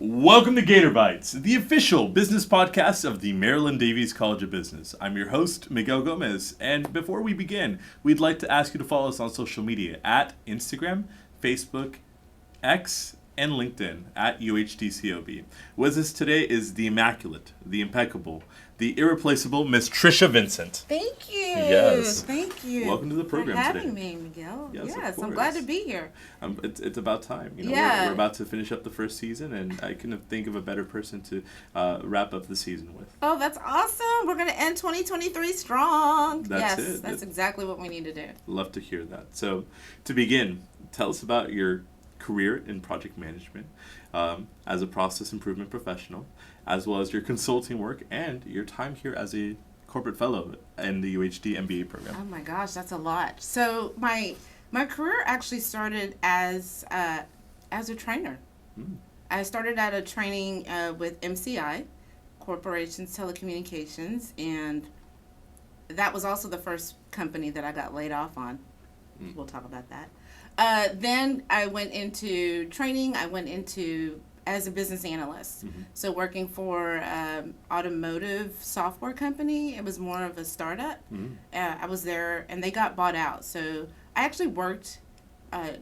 Welcome to Gator Bytes, the official business podcast of the Maryland Davies College of Business. I'm your host, Miguel Gomez, and before we begin, we'd like to ask you to follow us on social media at Instagram, Facebook, X, and LinkedIn at UHDCOB. With us today is the immaculate, the impeccable, the irreplaceable Miss Tricia Vincent. Thank you. Yes. Thank you. Welcome to the program for having today. me, Miguel. Yes, I'm glad to be here. It's about time. Yeah. We're about to finish up the first season, and I couldn't think of a better person to wrap up the season with. Oh, that's awesome. We're going to end 2023 strong. That's it. That's exactly what we need to do. Love to hear that. So, to begin, tell us about your career in project management as a process improvement professional, as well as your consulting work and your time here as a corporate fellow in the UHD MBA program. Oh my gosh, that's a lot. So my career actually started as a trainer. I started at a training with MCI, Corporations Telecommunications, and that was also the first company that I got laid off on. We'll talk about that. Then I went into training. I went into as a business analyst. So working for automotive software company. It was more of a startup. I was there and they got bought out. So I actually worked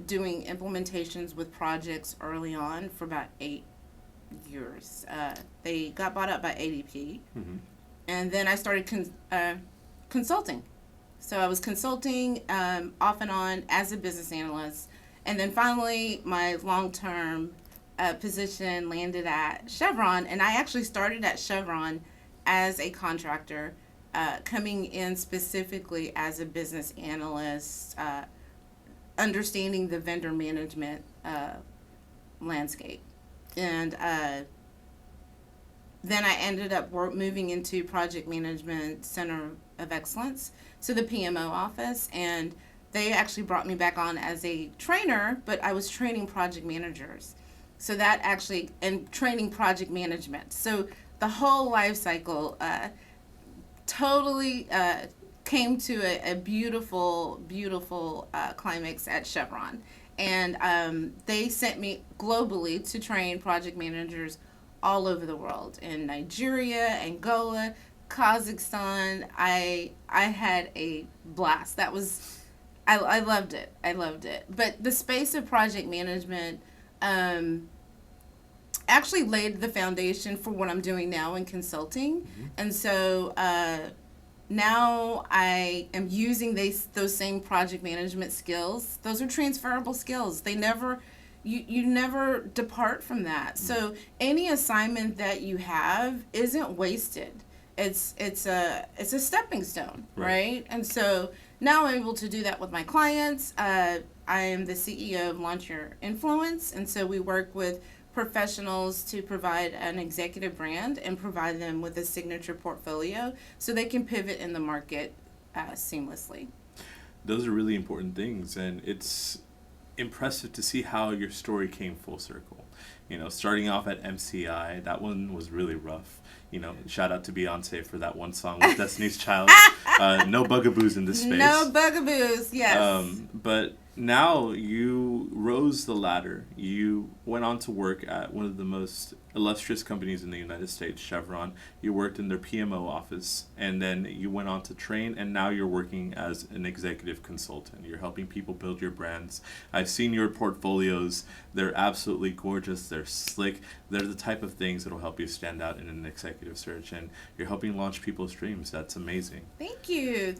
doing implementations with projects early on for about 8 years. They got bought out by ADP. And then I started consulting. So I was consulting off and on as a business analyst. And then finally, my long-term position landed at Chevron. And I actually started at Chevron as a contractor, coming in specifically as a business analyst, understanding the vendor management landscape. And then I ended up moving into Project Management Center of Excellence, so the PMO office, and they actually brought me back on as a trainer, but I was training project managers. So that actually, and training project management. So the whole life cycle totally came to a beautiful, beautiful climax at Chevron. And they sent me globally to train project managers all over the world, in Nigeria, Angola, Kazakhstan. I had a blast. That was, I loved it. I loved it. But the space of project management actually laid the foundation for what I'm doing now in consulting. And so now I am using those same project management skills. Those are transferable skills. They never, you never depart from that. So any assignment that you have isn't wasted. It's a stepping stone, right? And so now I'm able to do that with my clients. I am the CEO of Launch Your Influence, and so we work with professionals to provide an executive brand and provide them with a signature portfolio so they can pivot in the market seamlessly. Those are really important things, and it's impressive to see how your story came full circle. Starting off at MCI, that one was really rough. Shout out to Beyonce for that one song with Destiny's Child. No bugaboos in this space. No bugaboos, yes. But now you rose the ladder. You went on to work at one of the most illustrious companies in the United States, Chevron. You worked in their PMO office, and then you went on to train, and now you're working as an executive consultant. You're helping people build your brands. I've seen your portfolios. They're absolutely gorgeous. They're slick. They're the type of things that will help you stand out in an executive search, and you're helping launch people's dreams. That's amazing. Thank you.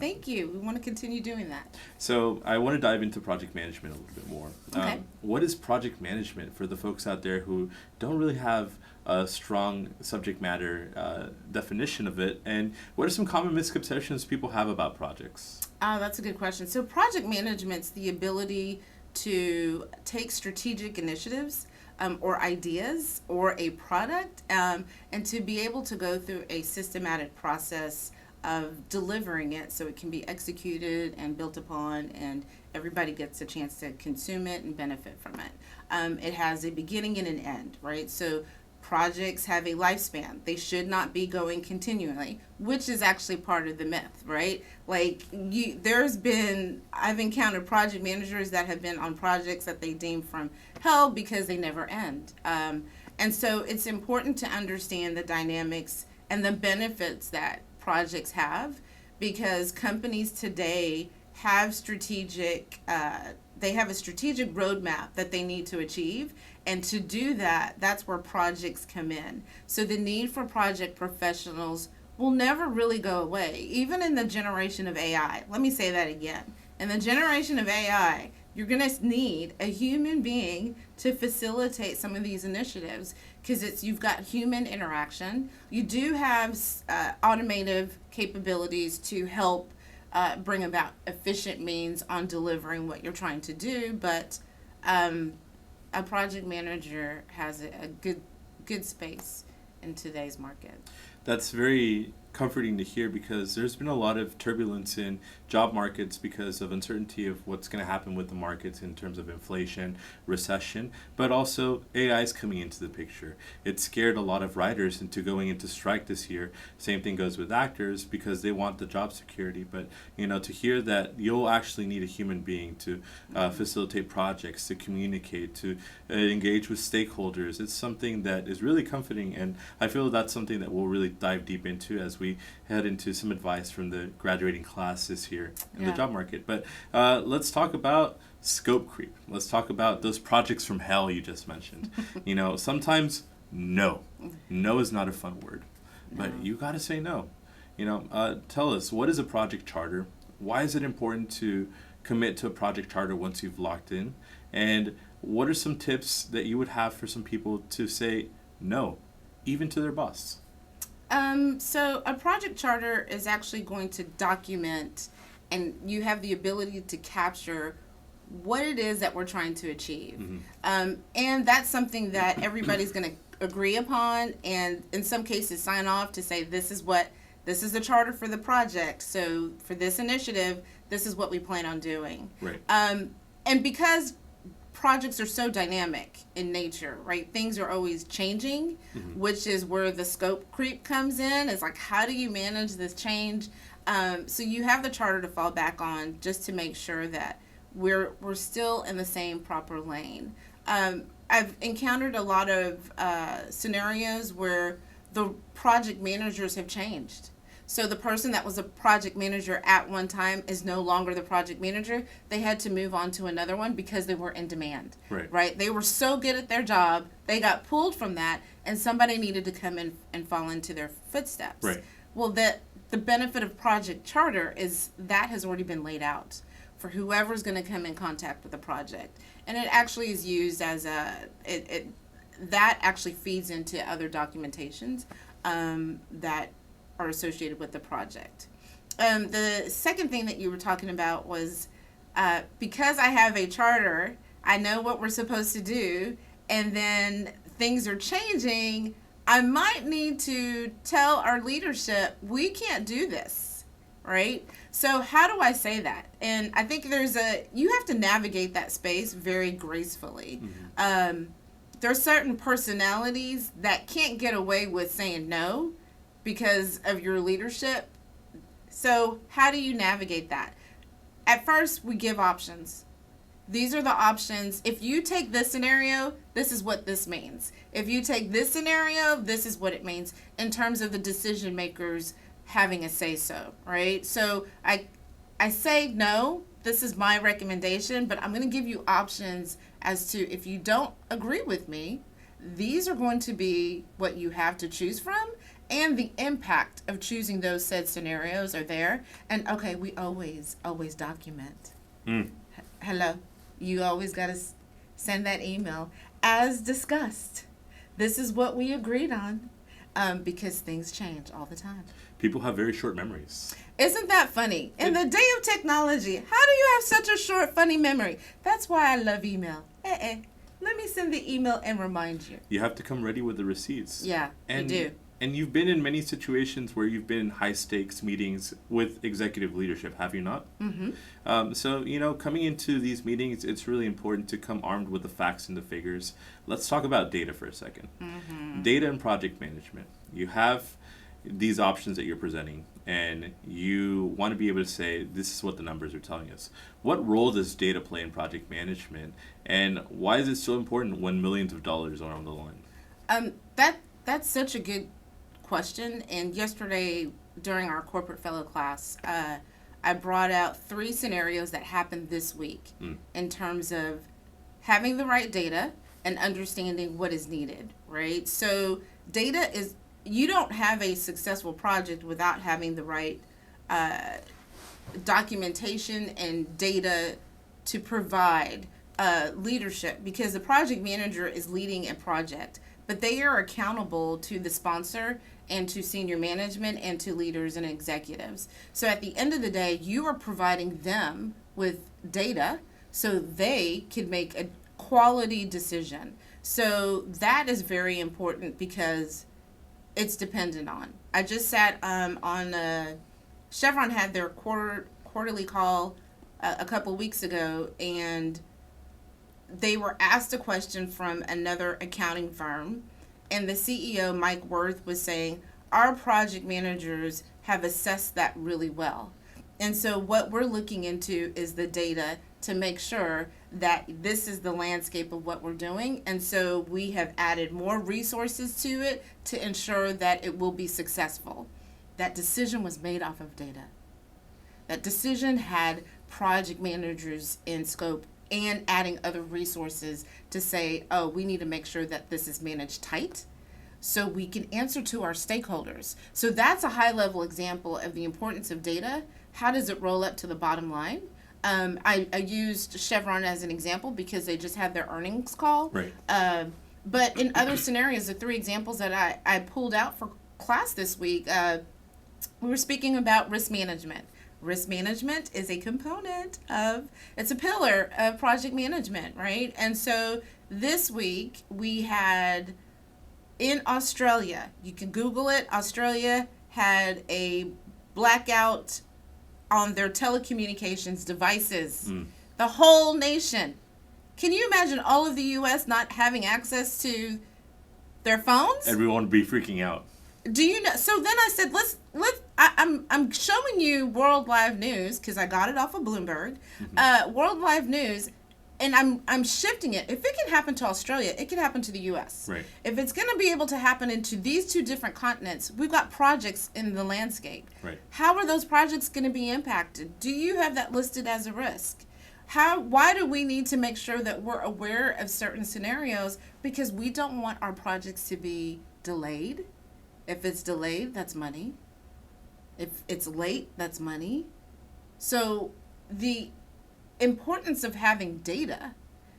We want to continue doing that. So I want to dive into project management a little bit more. Okay. What is project management for the folks out there who don't really have a strong subject matter definition of it, and what are some common misconceptions people have about projects? That's a good question. So project management's the ability to take strategic initiatives or ideas or a product and to be able to go through a systematic process of delivering it so it can be executed and built upon and everybody gets a chance to consume it and benefit from it. It has a beginning and an end, right? So projects have a lifespan. They should not be going continually, which is actually part of the myth, right? Like I've encountered project managers that have been on projects that they deem from hell because they never end. And so it's important to understand the dynamics and the benefits that projects have, because companies today have they have a strategic roadmap that they need to achieve. And to do that, that's where projects come in. So the need for project professionals will never really go away, even in the generation of AI. Let me say that again. In the generation of AI, you're going to need a human being to facilitate some of these initiatives, because you've got human interaction. You do have automative capabilities to help bring about efficient means on delivering what you're trying to do, but a project manager has a good space in today's market. That's very comforting to hear, because there's been a lot of turbulence in job markets because of uncertainty of what's going to happen with the markets in terms of inflation, recession, but also AI is coming into the picture. It scared a lot of writers into going into strike this year. Same thing goes with actors, because they want the job security. But to hear that you'll actually need a human being to facilitate projects, to communicate, to engage with stakeholders, it's something that is really comforting, and I feel that's something that we'll really dive deep into as we head into some advice from the graduating class this year in the job market. But let's talk about scope creep. Let's talk about those projects from hell you just mentioned. Sometimes no is not a fun word, but you got to say no. Tell us, what is a project charter? Why is it important to commit to a project charter once you've locked in? And what are some tips that you would have for some people to say no, even to their boss? So a project charter is actually going to document, and you have the ability to capture what it is that we're trying to achieve. And that's something that everybody's going to agree upon, and in some cases sign off to say, this is the charter for the project. So for this initiative, this is what we plan on doing. Right. And because projects are so dynamic in nature, right? Things are always changing, which is where the scope creep comes in. It's like, how do you manage this change? So you have the charter to fall back on just to make sure that we're still in the same proper lane. I've encountered a lot of scenarios where the project managers have changed. So the person that was a project manager at one time is no longer the project manager. They had to move on to another one because they were in demand. Right? They were so good at their job, they got pulled from that, and somebody needed to come in and fall into their footsteps. Right. Well, the benefit of project charter is that has already been laid out for whoever's going to come in contact with the project. And it actually is used as that actually feeds into other documentations that are associated with the project. The second thing that you were talking about was because I have a charter, I know what we're supposed to do, and then things are changing, I might need to tell our leadership, we can't do this, right? So how do I say that? And I think you have to navigate that space very gracefully. There are certain personalities that can't get away with saying no because of your leadership. So how do you navigate that? At first, we give options. These are the options. If you take this scenario, this is what this means. If you take this scenario, this is what it means in terms of the decision makers having a say-so, right? So I say, no, this is my recommendation, but I'm going to give you options as to, if you don't agree with me, these are going to be what you have to choose from, and the impact of choosing those said scenarios are there. And okay, we always document. Hello, you always got to send that email as discussed. This is what we agreed on, because things change all the time. People have very short memories. Isn't that funny? In the day of technology, how do you have such a short, funny memory? That's why I love email. Let me send the email and remind you. You have to come ready with the receipts. Yeah, you do. And you've been in many situations where you've been in high-stakes meetings with executive leadership, have you not? So, coming into these meetings, it's really important to come armed with the facts and the figures. Let's talk about data for a second. Data and project management. You have these options that you're presenting, and you want to be able to say, this is what the numbers are telling us. What role does data play in project management, and why is it so important when millions of dollars are on the line? That's such a good question. And yesterday during our corporate fellow class, I brought out 3 scenarios that happened this week in terms of having the right data and understanding what is needed, right? So data is, you don't have a successful project without having the right documentation and data to provide leadership, because the project manager is leading a project, but they are accountable to the sponsor and to senior management and to leaders and executives. So at the end of the day, you are providing them with data so they can make a quality decision. So that is very important because it's dependent on. I just sat on Chevron had their quarterly call a couple weeks ago, and they were asked a question from another accounting firm, and the CEO, Mike Worth, was saying, our project managers have assessed that really well. And so what we're looking into is the data to make sure that this is the landscape of what we're doing. And so we have added more resources to it to ensure that it will be successful. That decision was made off of data. That decision had project managers in scope and adding other resources to say, oh, we need to make sure that this is managed tight so we can answer to our stakeholders. So that's a high level example of the importance of data. How does it roll up to the bottom line? I used Chevron as an example because they just had their earnings call. Right. But in other scenarios, the 3 examples that I pulled out for class this week, we were speaking about risk management. Risk management is a component of, it's a pillar of project management, right? And so this week we had in Australia, you can Google it, Australia had a blackout on their telecommunications devices. The whole nation. Can you imagine all of the U.S. not having access to their phones? Everyone would be freaking out. Do you know? So then I said, I'm showing you World Live News because I got it off of Bloomberg. World Live News, and I'm shifting it. If it can happen to Australia, it can happen to the U.S. Right. If it's going to be able to happen into these 2 different continents, we've got projects in the landscape. Right. How are those projects going to be impacted? Do you have that listed as a risk? Why do we need to make sure that we're aware of certain scenarios? Because we don't want our projects to be delayed. If it's delayed, that's money. If it's late, that's money. So the importance of having data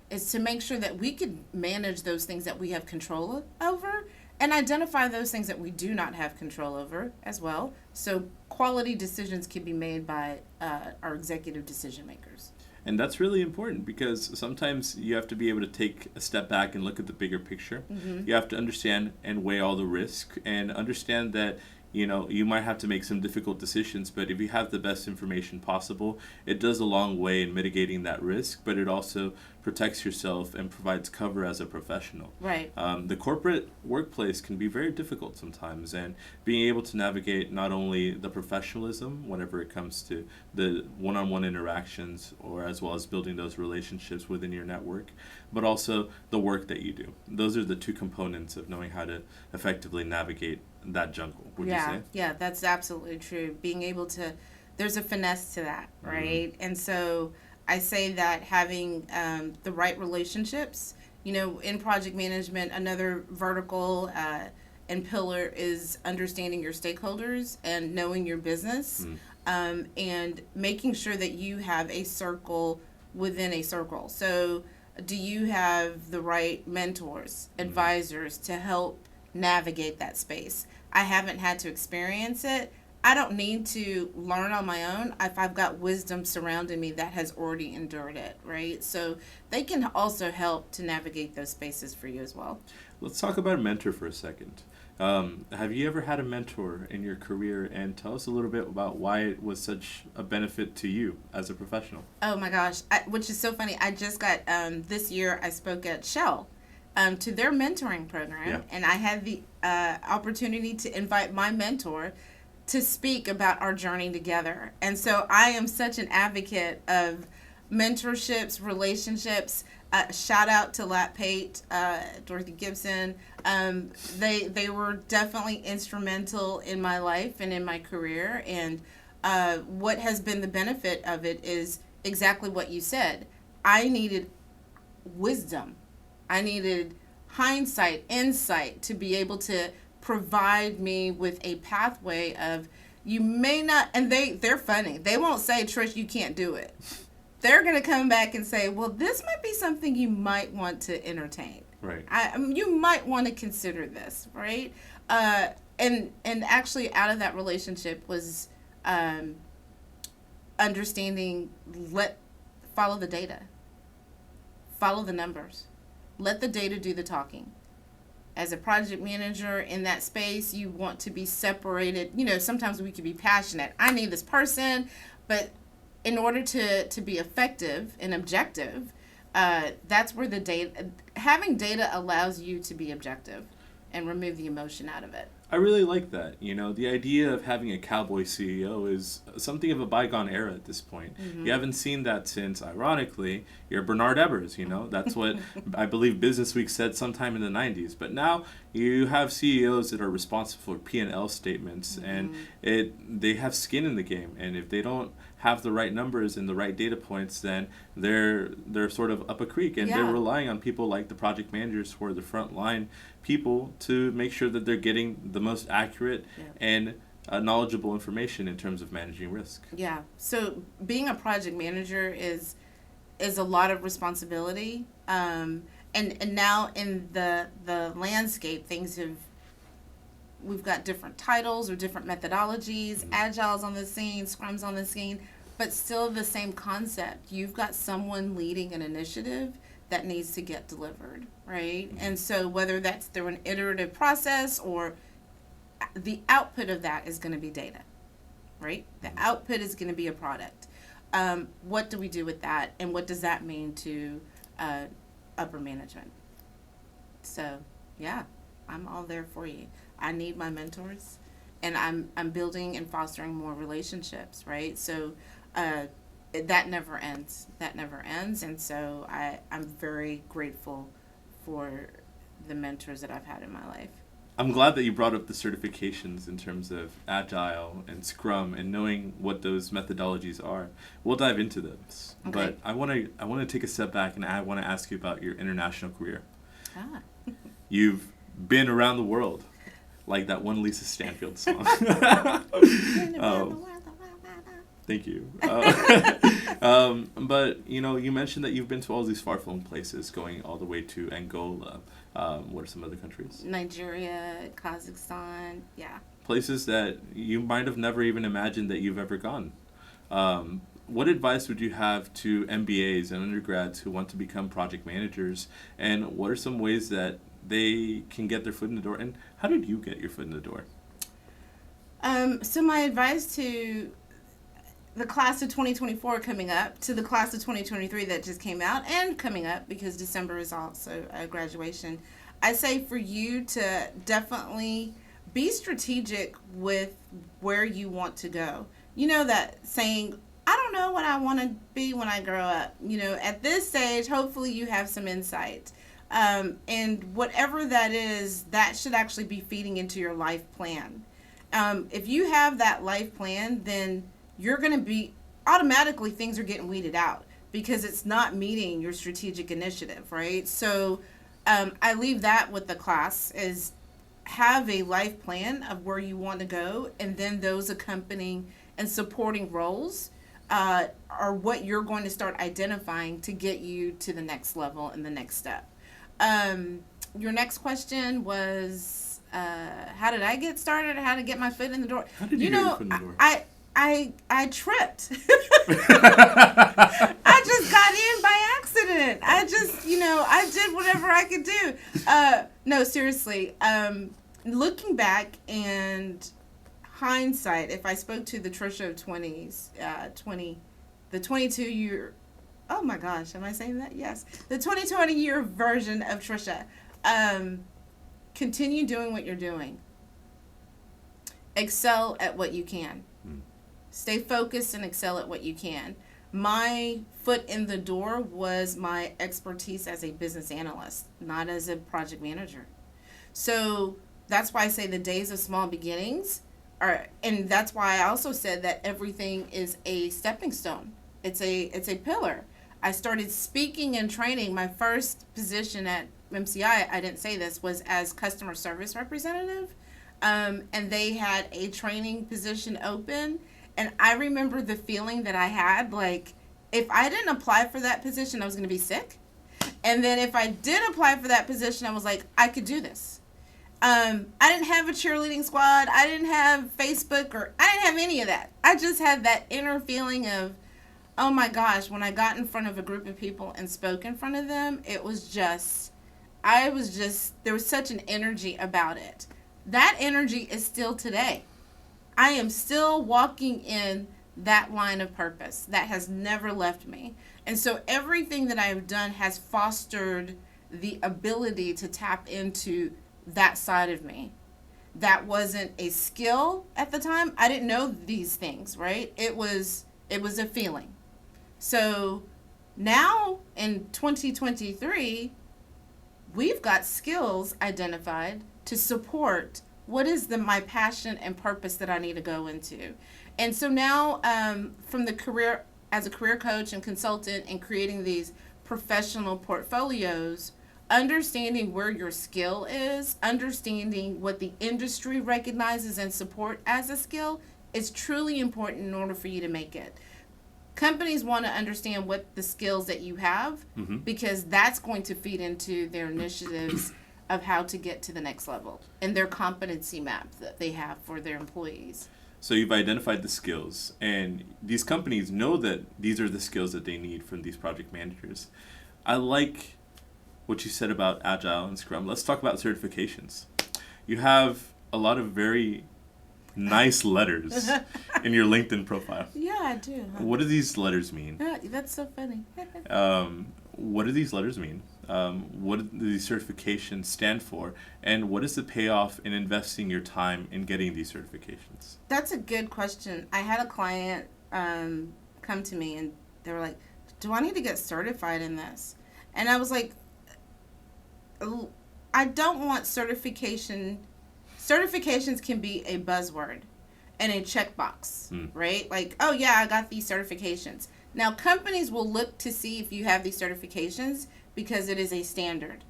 is to make sure that we can manage those things that we have control over and identify those things that we do not have control over as well. So quality decisions can be made by our executive decision makers. And that's really important because sometimes you have to be able to take a step back and look at the bigger picture. You have to understand and weigh all the risk and understand that, you might have to make some difficult decisions, but if you have the best information possible, it does a long way in mitigating that risk, but it also protects yourself and provides cover as a professional. Right. The corporate workplace can be very difficult sometimes, and being able to navigate not only the professionalism whenever it comes to the one-on-one interactions, or as well as building those relationships within your network, but also the work that you do. Those are the 2 components of knowing how to effectively navigate that jungle, would you say? Yeah, that's absolutely true. Being able to, there's a finesse to that, right? And so I say that having the right relationships, in project management, another vertical and pillar is understanding your stakeholders and knowing your business, and making sure that you have a circle within a circle. So do you have the right mentors, advisors to help navigate that space? I haven't had to experience it. I don't need to learn on my own if I've got wisdom surrounding me that has already endured it, right? So they can also help to navigate those spaces for you as well. Let's talk about a mentor for a second. Have you ever had a mentor in your career, and tell us a little bit about why it was such a benefit to you as a professional? Oh my gosh, which is so funny. I just got, this year I spoke at Shell. To their mentoring program, and I had the opportunity to invite my mentor to speak about our journey together. And so I am such an advocate of mentorships, relationships. Shout out to Lat Pate, Dorothy Gibson. They were definitely instrumental in my life and in my career. And what has been the benefit of it is exactly what you said. I needed wisdom. I needed hindsight, insight to be able to provide me with a pathway of, you may not, and they're funny. They won't say, Trish, you can't do it. They're going to come back and say, well, this might be something you might want to entertain. Right. You might want to consider this, right? And actually out of that relationship was understanding, follow the data. Follow the numbers. Let the data do the talking. As a project manager in that space, you want to be separated. You know, sometimes we can be passionate. I need this person, but in order to be effective and objective, that's where having data allows you to be objective and remove the emotion out of it. I really like that. You know, the idea of having a cowboy CEO is something of a bygone era at this point. Mm-hmm. You haven't seen that since, ironically, you're Bernard Ebbers, you know. That's what I believe Business Week said sometime in the 90s. But now you have CEOs that are responsible for P&L statements, mm-hmm. and they have skin in the game. And if they don't have the right numbers and the right data points, then they're sort of up a creek, and they're relying on people like the project managers who are the frontline people to make sure that they're getting the most accurate and knowledgeable information in terms of managing risk. Yeah. So being a project manager is a lot of responsibility, and now in the landscape, we've got different titles or different methodologies, mm-hmm. Agile's on the scene, Scrum's on the scene, but still the same concept. You've got someone leading an initiative that needs to get delivered, right? Mm-hmm. And so whether that's through an iterative process or the output of that is going to be data, right? The output is going to be a product. What do we do with that, and what does that mean to upper management? So, yeah, I'm all there for you. I need my mentors, and I'm building and fostering more relationships, right? So that never ends. And so I'm very grateful for the mentors that I've had in my life. I'm glad that you brought up the certifications in terms of Agile and Scrum and knowing what those methodologies are. We'll dive into those. Okay. But I want to take a step back, and I want to ask you about your international career. You've been around the world, like that one Lisa Stanfield song. Thank you. But, you know, you mentioned that you've been to all these far-flung places, going all the way to Angola. What are some other countries? Nigeria, Kazakhstan, yeah. Places that you might have never even imagined that you've ever gone. What advice would you have to MBAs and undergrads who want to become project managers? And what are some ways that they can get their foot in the door? And how did you get your foot in the door? So my advice to the class of 2024 coming up, to the class of 2023 that just came out and coming up, because December is also a graduation, I say for you to definitely be strategic with where you want to go. You know that saying, I don't know what I want to be when I grow up. You know, at this stage, hopefully you have some insight. And whatever that is, that should actually be feeding into your life plan. If you have that life plan, then you're going to be automatically, things are getting weeded out because it's not meeting your strategic initiative, right? So I leave that with the class, is have a life plan of where you want to go, and then those accompanying and supporting roles are what you're going to start identifying to get you to the next level and the next step. Your next question was, how did I get started? How to get my foot in the door? How did you get your foot in the door? I tripped. I just got in by accident. I did whatever I could do. No, seriously. Looking back and hindsight, if I spoke to the Tricia of 20s, the 22-year, oh my gosh, am I saying that? Yes. The 2020-year version of Tricia. Continue doing what you're doing. Excel at what you can. Stay focused and excel at what you can. my foot in the door was my expertise as a business analyst, not as a project manager. So that's why I say the days of small beginnings are, and that's why I also said that everything is a stepping stone. It's a pillar. I started speaking and training. My first position at MCI, I didn't say this, was as customer service representative. And they had a training position open. And I remember the feeling that I had, like, if I didn't apply for that position, I was going to be sick. And then if I did apply for that position, I was like, I could do this. I didn't have a cheerleading squad. I didn't have Facebook, or I didn't have any of that. I just had that inner feeling of, oh my gosh, when I got in front of a group of people and spoke in front of them, there was such an energy about it. That energy is still today. I am still walking in that line of purpose. That has never left me. And so everything that I have done has fostered the ability to tap into that side of me. That wasn't a skill at the time. I didn't know these things, right? It was a feeling. So now in 2023, we've got skills identified to support what is my passion and purpose that I need to go into. And so now from the career, as a career coach and consultant, and creating these professional portfolios, understanding where your skill is, understanding what the industry recognizes and support as a skill is truly important in order for you to make it. Companies want to understand what the skills that you have, because that's going to feed into their initiatives of how to get to the next level and their competency map that they have for their employees. So you've identified the skills, and these companies know that these are the skills that they need from these project managers. I like what you said about Agile and Scrum. Let's talk about certifications. You have a lot of very nice letters in your LinkedIn profile. Yeah, I do. What do these letters mean? That's so funny. What do these letters mean? What do these certifications stand for? And what is the payoff in investing your time in getting these certifications? That's a good question. I had a client come to me and they were like, do I need to get certified in this? And I was like, I don't want certification. Certifications can be a buzzword and a checkbox, right? Like, oh yeah, I got these certifications. Now, companies will look to see if you have these certifications because it is a standard,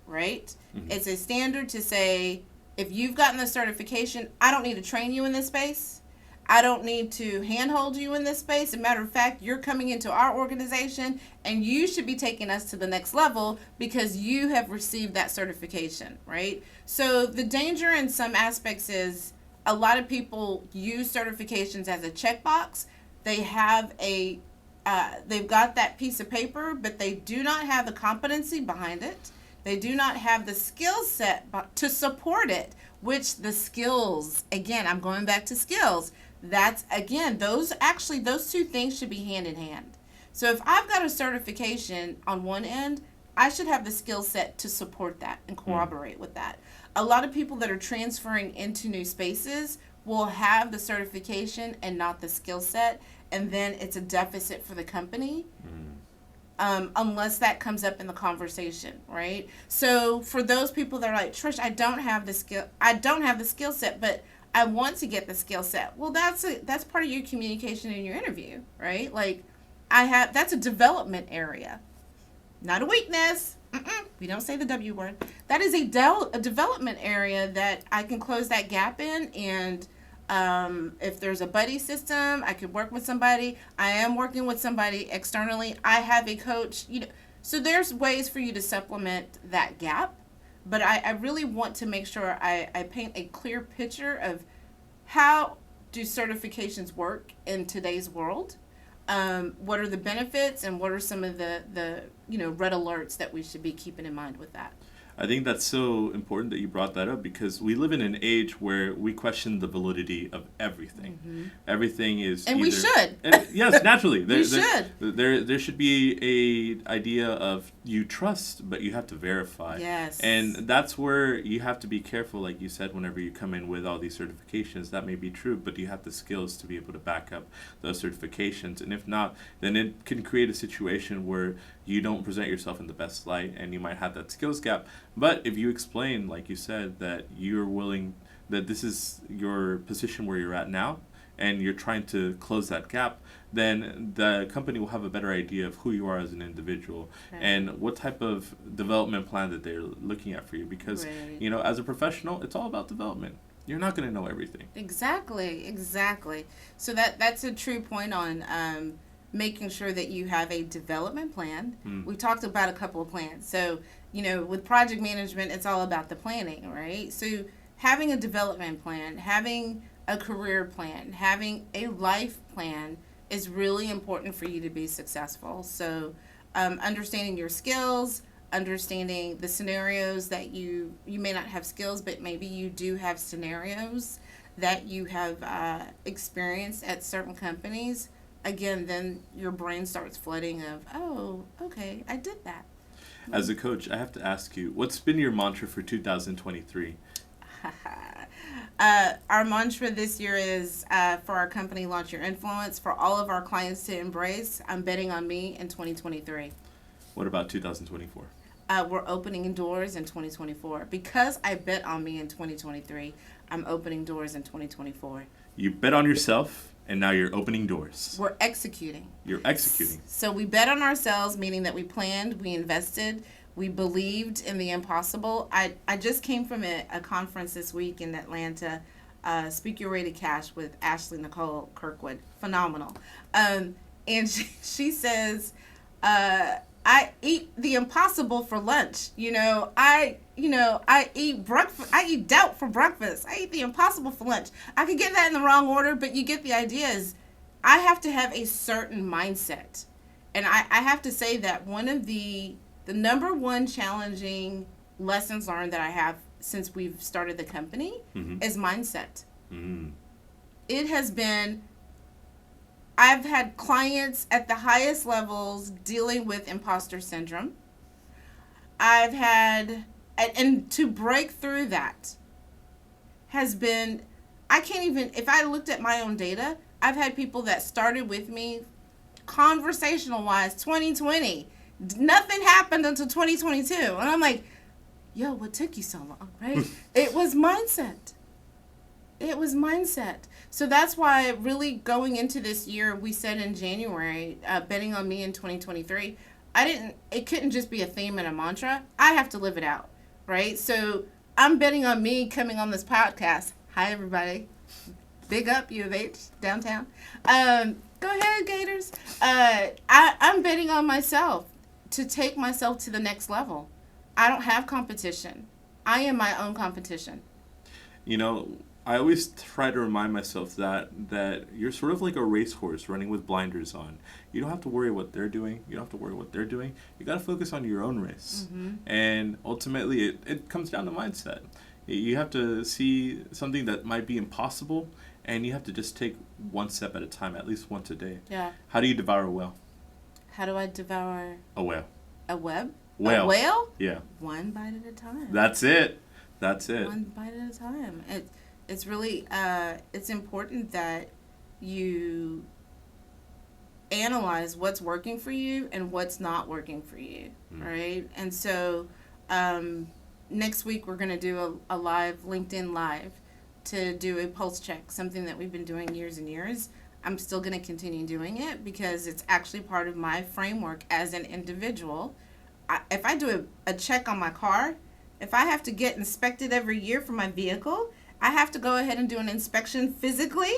right? It's a standard to say, if you've gotten the certification, I don't need to train you in this space. I don't need to handhold you in this space. As a matter of fact, you're coming into our organization and you should be taking us to the next level because you have received that certification, right? So the danger in some aspects is a lot of people use certifications as a checkbox. They have they've got that piece of paper, but they do not have the competency behind it. They do not have the skill set to support it, which the skills, again, I'm going back to skills. That's, again, those two things should be hand in hand. So if I've got a certification on one end, I should have the skill set to support that and corroborate with that. A lot of people that are transferring into new spaces will have the certification and not the skill set, and then it's a deficit for the company. Unless that comes up in the conversation, right? So for those people that are like, Trish, I don't have the skill set, but I want to get the skill set. Well, that's part of your communication in your interview, right? Like, that's a development area, not a weakness. We don't say the W word. That is a development area that I can close that gap in, and if there's a buddy system, I could work with somebody. I am working with somebody externally. I have a coach, so there's ways for you to supplement that gap. But I really want to make sure I paint a clear picture of how do certifications work in today's world. What are the benefits and what are some of the red alerts that we should be keeping in mind with that? I think that's so important that you brought that up because we live in an age where we question the validity of everything. Mm-hmm. Everything is And we should. And yes, naturally. We should. There should be a idea of you trust, but you have to verify. Yes. And that's where you have to be careful, like you said, whenever you come in with all these certifications. That may be true, but you have the skills to be able to back up those certifications. And if not, then it can create a situation where you don't present yourself in the best light and you might have that skills gap. But if you explain, like you said, that you're willing, that this is your position where you're at now and you're trying to close that gap, then the company will have a better idea of who you are as an individual and what type of development plan that they're looking at for you. Because, as a professional, it's all about development. You're not going to know everything. Exactly. So that's a true point on making sure that you have a development plan. We talked about a couple of plans. So, with project management, it's all about the planning, right? So having a development plan, having a career plan, having a life plan is really important for you to be successful. So understanding your skills, understanding the scenarios that you may not have skills, but maybe you do have scenarios that you have experienced at certain companies. Again, then your brain starts flooding of, oh, okay, I did that. As a coach, I have to ask you, what's been your mantra for 2023? Our mantra this year is for our company, Launch Your Influence, for all of our clients to embrace, I'm betting on me in 2023. What about 2024? We're opening doors in 2024. Because I bet on me in 2023, I'm opening doors in 2024. You bet on yourself, and now you're opening doors. We're executing. You're executing. So we bet on ourselves, meaning that we planned, we invested, we believed in the impossible. I just came from a conference this week in Atlanta, Speak Your Way to Cash with Ashley Nicole Kirkwood. Phenomenal. And she says, I eat the impossible for lunch. I eat breakfast. I eat doubt for breakfast. I eat the impossible for lunch. I could get that in the wrong order, but you get the idea. Is I have to have a certain mindset, and I have to say that one of the number one challenging lessons learned that I have since we've started the company is mindset. It has been. I've had clients at the highest levels dealing with imposter syndrome. I've had, and to break through that has been, I can't even, if I looked at my own data, I've had people that started with me conversational-wise 2020. Nothing happened until 2022. And I'm like, yo, what took you so long, right? It was mindset. So that's why really going into this year, we said in January, betting on me in 2023, it couldn't just be a theme and a mantra. I have to live it out, right? So I'm betting on me coming on this podcast. Hi, everybody. Big up, U of H, downtown. Go ahead, Gators. I'm betting on myself to take myself to the next level. I don't have competition. I am my own competition. I always try to remind myself that you're sort of like a racehorse running with blinders on. You don't have to worry what they're doing. You don't have to worry what they're doing. You got to focus on your own race. And ultimately, it comes down to mindset. You have to see something that might be impossible, and you have to just take one step at a time, at least once a day. Yeah. How do you devour a whale? How do I devour a whale? A web? Whale. A whale? Yeah. One bite at a time. That's it. One bite at a time. It's really, it's important that you analyze what's working for you and what's not working for you, right? And so next week we're going to do a live, LinkedIn Live, to do a pulse check, something that we've been doing years and years. I'm still going to continue doing it because it's actually part of my framework as an individual. If I do a check on my car, if I have to get inspected every year for my vehicle, I have to go ahead and do an inspection physically.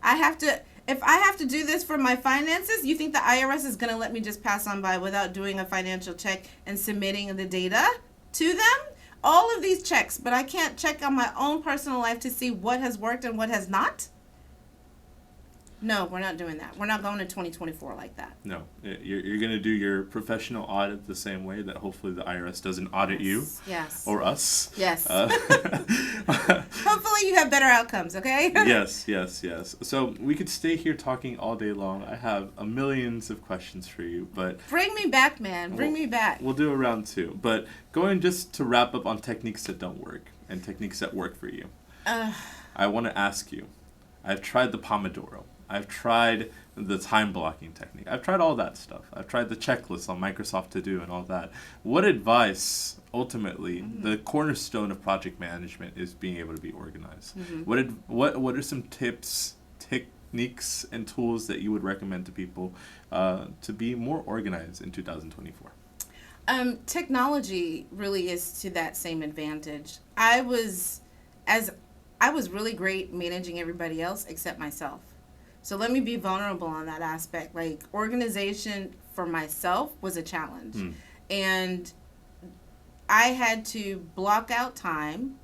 If I have to do this for my finances, you think the IRS is going to let me just pass on by without doing a financial check and submitting the data to them? All of these checks, but I can't check on my own personal life to see what has worked and what has not? No, we're not doing that. We're not going to 2024 like that. No, you're going to do your professional audit the same way that hopefully the IRS doesn't audit you. Yes. Or us. Yes. Hopefully you have better outcomes, okay? Yes. So we could stay here talking all day long. I have millions of questions for you, but... Bring me back, man. Bring me back. We'll do a round 2. But going just to wrap up on techniques that don't work and techniques that work for you. I want to ask you, I've tried the Pomodoro. I've tried the time blocking technique. I've tried all that stuff. I've tried the checklist on Microsoft To Do and all that. What advice, ultimately, the cornerstone of project management is being able to be organized. What are some tips, techniques, and tools that you would recommend to people to be more organized in 2024? Technology really is to that same advantage. I was really great managing everybody else except myself. So let me be vulnerable on that aspect. Like, organization for myself was a challenge. And I had to block out time.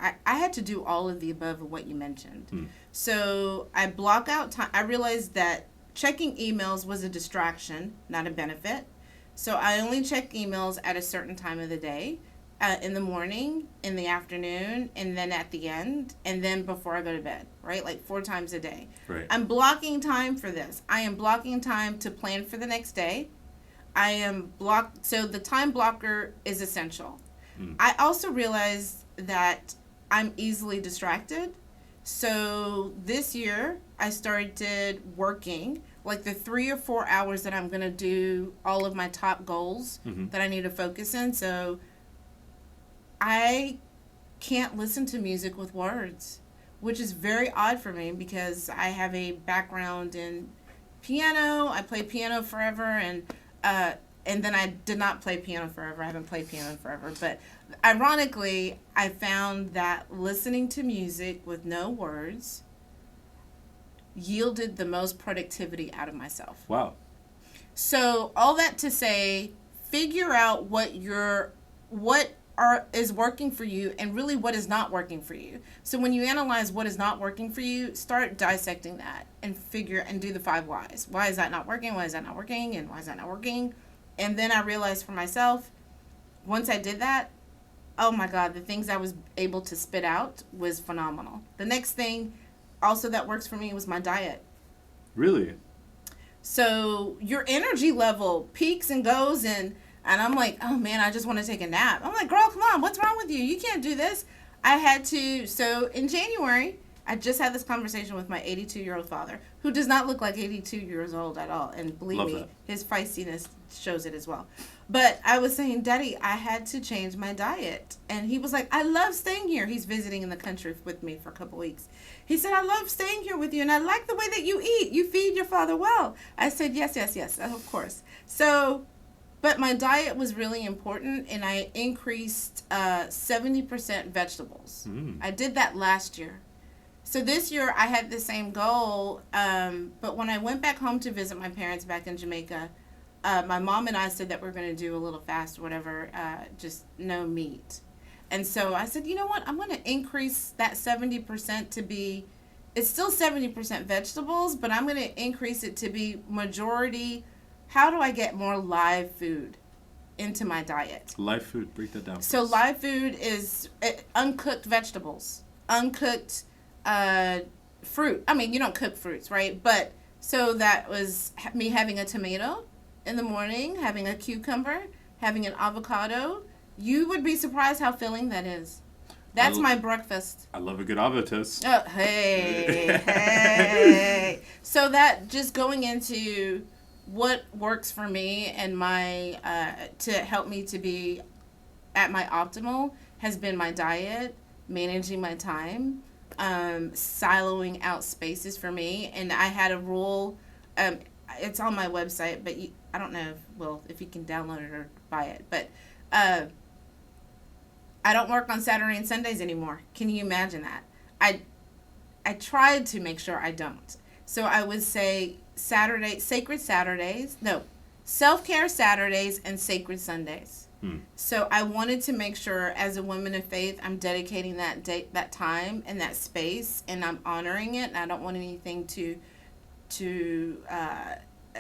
I had to do all of the above of what you mentioned. So I block out time. I realized that checking emails was a distraction, not a benefit. So I only check emails at a certain time of the day. In the morning, in the afternoon, and then at the end, and then before I go to bed, right? Like 4 times a day. Right. I'm blocking time for this. I am blocking time to plan for the next day. So the time blocker is essential. I also realized that I'm easily distracted. So this year, I started working like the 3 or 4 hours that I'm going to do all of my top goals that I need to focus in. So I can't listen to music with words, which is very odd for me because I have a background in piano. I played piano forever, and then I did not play piano forever. I haven't played piano forever. But ironically, I found that listening to music with no words yielded the most productivity out of myself. Wow. So all that to say, figure out what is working for you and really what is not working for you. So when you analyze what is not working for you, start dissecting that and do the 5 whys. Why is that not working? Why is that not working? And why is that not working? And then I realized for myself, once I did that, oh my God, the things I was able to spit out was phenomenal. The next thing also that works for me was my diet. Really? So your energy level peaks and goes, and I'm like, oh man, I just want to take a nap. I'm like, girl, come on, what's wrong with you? You can't do this. So in January, I just had this conversation with my 82-year-old father, who does not look like 82 years old at all. And believe Love me, that. his feistiness shows it as well. But I was saying, Daddy, I had to change my diet. And he was like, I love staying here. He's visiting in the country with me for a couple weeks. He said, I love staying here with you, and I like the way that you eat. You feed your father well. I said, yes, of course. But my diet was really important, and I increased 70% vegetables. I did that last year. So this year I had the same goal, but when I went back home to visit my parents back in Jamaica, my mom and I said that we're going to do a little fast or whatever, just no meat. And so I said, you know what, I'm going to increase that 70% to be, it's still 70% vegetables, but I'm going to increase it to be majority. How do I get more live food into my diet? Live food, break that down. So live food is uncooked vegetables, uncooked fruit. I mean, you don't cook fruits, right? But so that was me having a tomato in the morning, having a cucumber, having an avocado. You would be surprised how filling that is. That's my breakfast. I love a good avocado. Oh, hey. So that just going into what works for me and my to help me to be at my optimal has been my diet, managing my time, siloing out spaces for me. And I had a rule, it's on my website, but I don't know if you can download it or buy it, but I don't work on Saturday and Sundays anymore. Can you imagine that? I tried to make sure I don't. So I would say self-care Saturdays and sacred Sundays. So I wanted to make sure as a woman of faith, I'm dedicating that time and that space, and I'm honoring it. And I don't want anything to to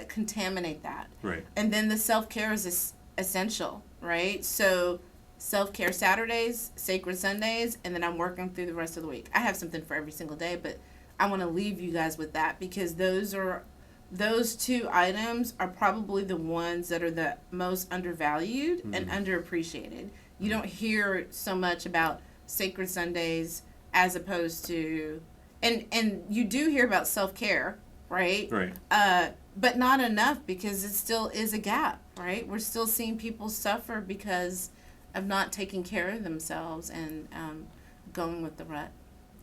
contaminate that. Right. And then the self-care is essential, right? So self-care Saturdays, sacred Sundays, and then I'm working through the rest of the week. I have something for every single day, but I want to leave you guys with that, because those two items are probably the ones that are the most undervalued and underappreciated. You don't hear so much about sacred Sundays as opposed to, and you do hear about self-care, right? Right. But not enough, because it still is a gap, right? We're still seeing people suffer because of not taking care of themselves and going with the rut.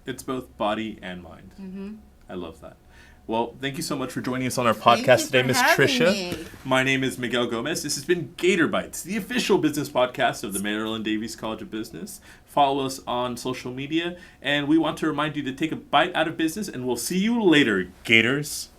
It's both body and mind. Mm-hmm. I love that. Well, thank you so much for joining us on our podcast today, Miss Tricia. Me. My name is Miguel Gomez. This has been Gator Bytes, the official business podcast of the Maryland Davies College of Business. Follow us on social media, and we want to remind you to take a bite out of business, and we'll see you later, Gators.